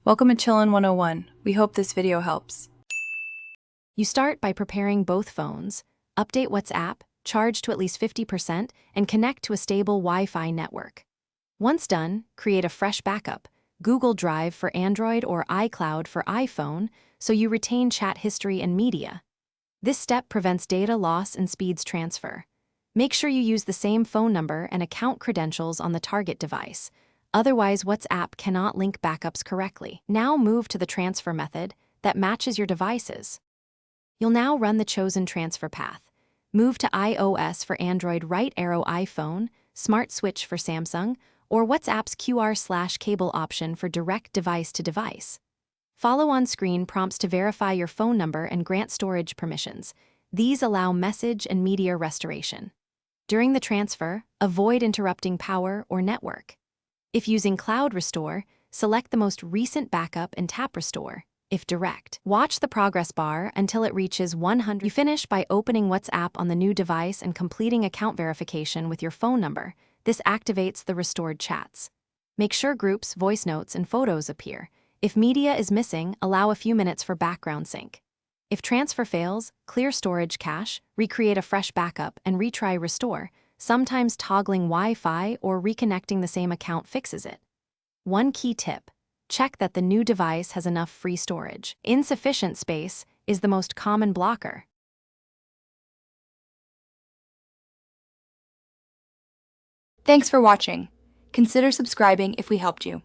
Welcome to Chillin' 101. We hope this video helps. You start by preparing both phones, update WhatsApp, charge to at least 50%, and connect to a stable Wi-Fi network. Once done, create a fresh backup, Google Drive for Android or iCloud for iPhone, so you retain chat history and media. This step prevents data loss and speeds transfer. Make sure you use the same phone number and account credentials on the target device. Otherwise, WhatsApp cannot link backups correctly. Now move to the transfer method that matches your devices. You'll now run the chosen transfer path. Move to iOS for Android, right arrow iPhone, Smart Switch for Samsung, or WhatsApp's QR/cable option for direct device-to-device. Follow on-screen prompts to verify your phone number and grant storage permissions. These allow message and media restoration. During the transfer, avoid interrupting power or network. If using Cloud Restore, select the most recent backup and tap Restore. If direct, watch the progress bar until it reaches 100. You finish by opening WhatsApp on the new device and completing account verification with your phone number. This activates the restored chats. Make sure groups, voice notes, and photos appear. If media is missing, allow a few minutes for background sync. If transfer fails, clear storage cache, recreate a fresh backup, and retry Restore. Sometimes toggling Wi-Fi or reconnecting the same account fixes it. One key tip: check that the new device has enough free storage. Insufficient space is the most common blocker. Thanks for watching. Consider subscribing if we helped you.